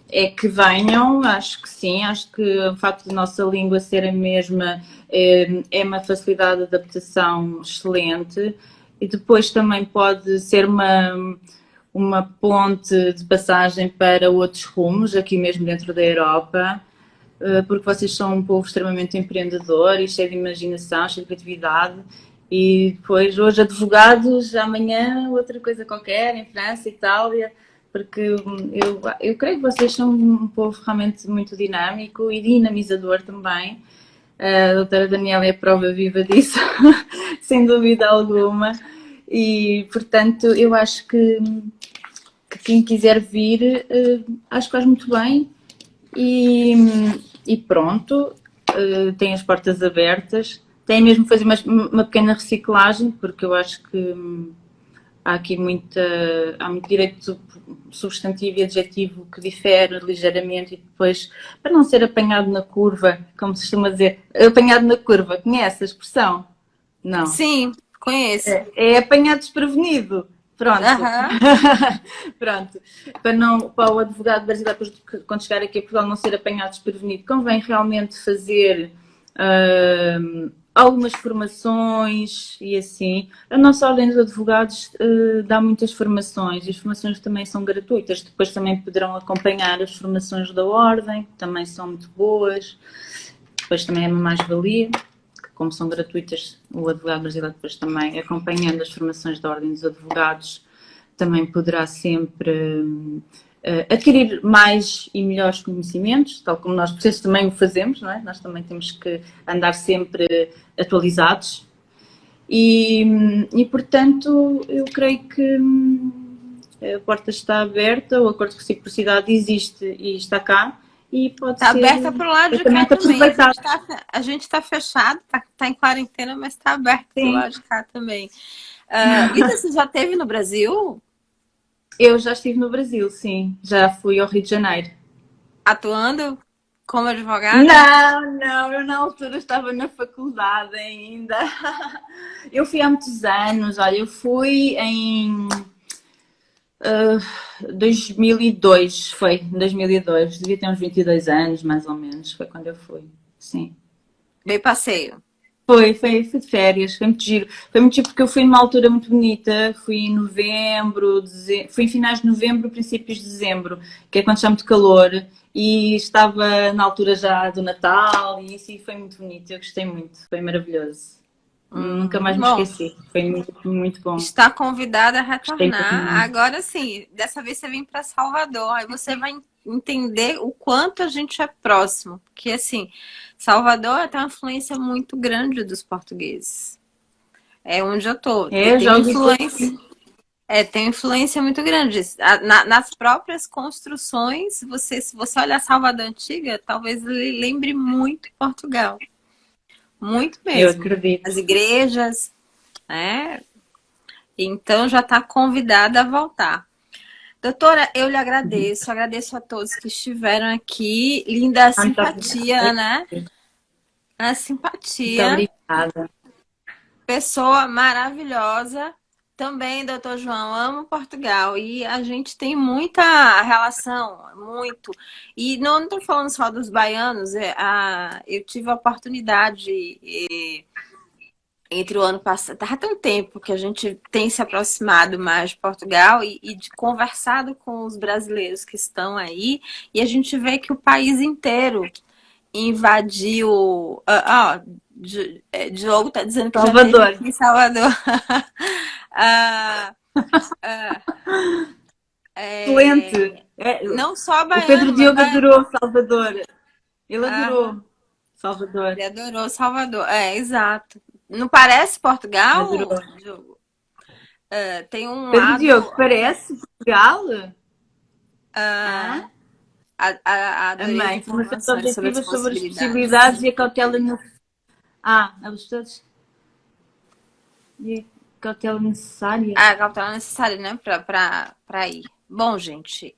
é que venham, acho que sim, acho que o facto de nossa língua ser a mesma é uma facilidade de adaptação excelente e depois também pode ser uma ponte de passagem para outros rumos, aqui mesmo dentro da Europa, porque vocês são um povo extremamente empreendedor e cheio de imaginação, cheio de criatividade. E depois, hoje, advogados, amanhã, outra coisa qualquer, em França, Itália, porque eu creio que vocês são um povo realmente muito dinâmico e dinamizador também. A doutora Daniela é a prova viva disso, sem dúvida alguma. E, portanto, eu acho que quem quiser vir, acho que faz muito bem. E pronto, tem as portas abertas. Tem mesmo fazer uma pequena reciclagem, porque eu acho que há aqui há muito direito substantivo e adjetivo que difere ligeiramente e depois, para não ser apanhado na curva, como se costuma dizer, apanhado na curva, conhece a expressão? Não. sim, conheço. É apanhado desprevenido. Pronto. Pronto. Para o advogado brasileiro, quando chegar aqui a Portugal, não ser apanhado desprevenido, convém realmente fazer algumas formações e assim. A nossa Ordem dos Advogados dá muitas formações e as formações também são gratuitas. Depois também poderão acompanhar as formações da Ordem, que também são muito boas. Depois também é uma mais-valia, que como são gratuitas, o advogado brasileiro depois também, acompanhando as formações da Ordem dos Advogados, também poderá sempre adquirir mais e melhores conhecimentos, tal como nós vocês também o fazemos, não é? Nós também temos que andar sempre atualizados e portanto, eu creio que a porta está aberta, o acordo de reciprocidade existe e está cá e pode ser... Está aberta para o lado de cá também. A gente está fechado, está em quarentena, mas está aberto para o lado de cá também. Lida, você já esteve no Brasil? Eu já estive no Brasil, sim. Já fui ao Rio de Janeiro. Atuando como advogada? Não, eu na altura estava na faculdade ainda. Eu fui há muitos anos, olha, eu fui em 2002, foi, em 2002. Devia ter uns 22 anos, mais ou menos, foi quando eu fui, sim. Veio passeio? Fui de férias, foi muito giro. Foi muito giro porque eu fui numa altura muito bonita, fui em novembro, fui em finais de novembro, princípios de dezembro, que é quando está muito calor, e estava na altura já do Natal, e isso foi muito bonito, eu gostei muito, foi maravilhoso. Nunca mais me esqueci, foi muito, muito bom. Está convidada a retornar. Agora sim, dessa vez você vem para Salvador, aí você vai entender o quanto a gente é próximo, porque assim, Salvador tem uma influência muito grande dos portugueses. É onde eu tô. Tem influência muito grande. Nas próprias construções, se você olhar Salvador Antiga, talvez lembre muito Portugal. Muito mesmo. Eu acredito. As igrejas, né? Então já está convidada a voltar. Doutora, eu lhe agradeço a todos que estiveram aqui. Linda simpatia, né? A Muito simpatia. obrigada. Pessoa maravilhosa. Também, doutor João, amo Portugal e a gente tem muita relação, muito. E não estou falando só dos baianos, eu tive a oportunidade entre o ano passado, há tanto tempo que a gente tem se aproximado mais de Portugal e de conversado com os brasileiros que estão aí, e a gente vê que o país inteiro invadiu. Diogo está dizendo que Salvador. já esteve aqui em Salvador. Excelente! Não só baiano, o Pedro Diogo adorou Salvador. Ele adorou Salvador. Ele adorou Salvador. Exato. Não parece Portugal, Diogo? Tem um Pedro lado... Diogo, parece Portugal? Adorei informações objetivas sobre as possibilidades e a cautela necessária. E a cautela necessária. A cautela necessária, né? Para ir. Bom, gente,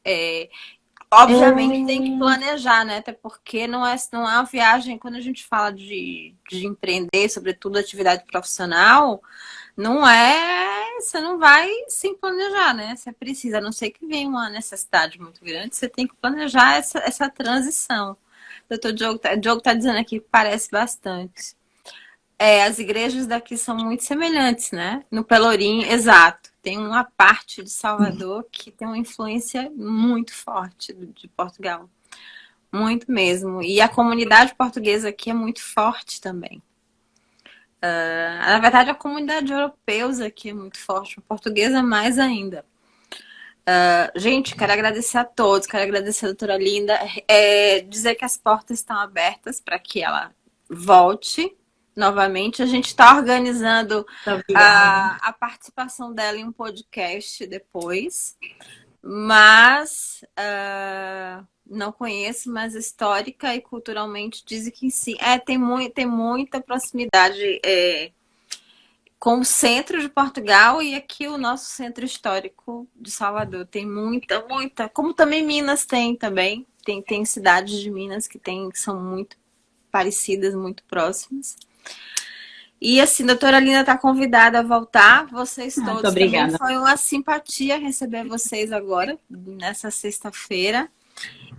obviamente tem que planejar, né? Até porque não é uma viagem, quando a gente fala de empreender, sobretudo atividade profissional, você não vai sem planejar, né? Você precisa, a não ser que venha uma necessidade muito grande, você tem que planejar essa transição. O doutor Diogo tá dizendo aqui que parece bastante. As igrejas daqui são muito semelhantes, né? No Pelourinho, exato. Tem uma parte de Salvador que tem uma influência muito forte de Portugal. Muito mesmo. E a comunidade portuguesa aqui é muito forte também. Na verdade, a comunidade europeus aqui é muito forte. A portuguesa mais ainda. Gente, quero agradecer a todos. Quero agradecer a doutora Linda. Dizer que as portas estão abertas para que ela volte novamente. A gente está organizando a participação dela em um podcast depois. Mas não conheço, mas histórica e culturalmente dizem que sim. Tem muita proximidade com o centro de Portugal e aqui o nosso centro histórico de Salvador. Tem muita. Como também Minas tem também. Tem cidades de Minas que são muito parecidas, muito próximas. E assim, a doutora Linda está convidada a voltar. Vocês todos. Muito obrigada. Também foi uma simpatia receber vocês agora, nessa sexta-feira.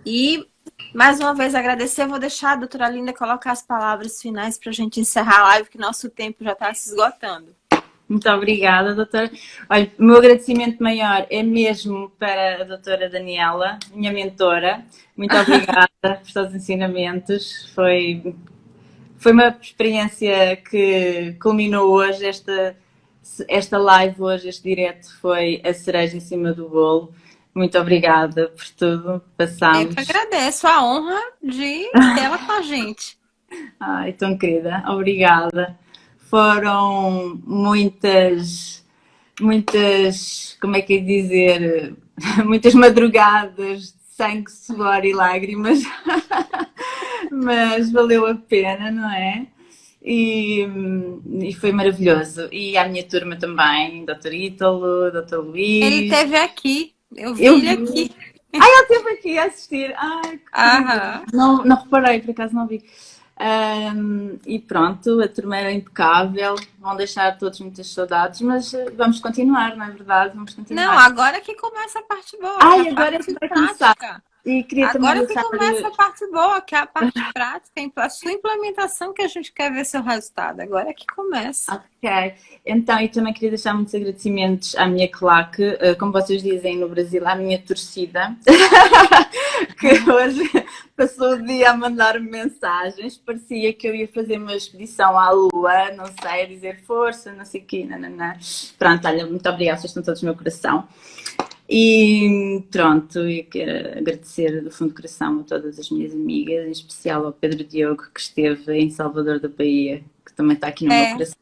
E, mais uma vez, agradecer. Eu vou deixar a doutora Linda colocar as palavras finais para a gente encerrar a live, que nosso tempo já está se esgotando. Muito obrigada, doutora. Olha, o meu agradecimento maior é mesmo para a doutora Daniela, minha mentora. Muito obrigada por todos os ensinamentos. Foi uma experiência que culminou hoje, esta live hoje, este direto foi a cereja em cima do bolo. Muito obrigada por tudo, passamos. Eu que agradeço a honra de tê-la com a gente. Ai, tão querida, obrigada. Foram muitas, como é que é dizer, muitas madrugadas de sangue, suor e lágrimas. Mas valeu a pena, não é? E foi maravilhoso. E à minha turma também, Dr. Ítalo, Dr. Luís. Ele esteve aqui, eu vi ele aqui. Ele esteve aqui a assistir. Não reparei, por acaso não vi. E pronto, a turma era impecável. Vão deixar todos muitas saudades, mas vamos continuar, não é verdade? Vamos continuar. Não, agora que começa a parte boa. Agora é que vai começar. E queria agora que começa a parte boa, que é a parte prática, a sua implementação, que a gente quer ver seu resultado. Agora é que começa. Ok. Então, eu também queria deixar muitos agradecimentos à minha claque, como vocês dizem no Brasil, à minha torcida, que hoje passou o dia a mandar-me mensagens. Parecia que eu ia fazer uma expedição à Lua, não sei, a dizer força, não sei o quê, nananã. Pronto, olha, muito obrigada, vocês estão todos no meu coração. E pronto, eu quero agradecer do fundo do coração a todas as minhas amigas, em especial ao Pedro Diogo, que esteve em Salvador da Bahia, que também está aqui no meu coração.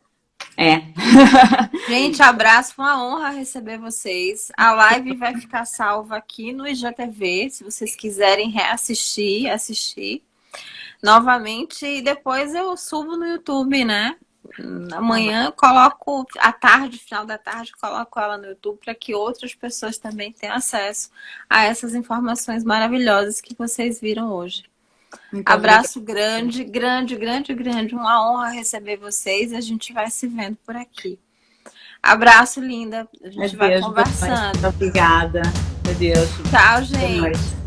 Gente, abraço, foi uma honra receber vocês. A live vai ficar salva aqui no IGTV, se vocês quiserem assistir novamente. E depois eu subo no YouTube, né? Amanhã eu coloco, à tarde, final da tarde, coloco ela no YouTube para que outras pessoas também tenham acesso a essas informações maravilhosas que vocês viram hoje. Muito Abraço obrigada. grande, grande, grande, grande. Uma honra receber vocês. A gente vai se vendo por aqui. Abraço, linda. A gente vai Adeus, boa noite. conversando. Obrigada. Adeus. Tchau, Boa gente. noite.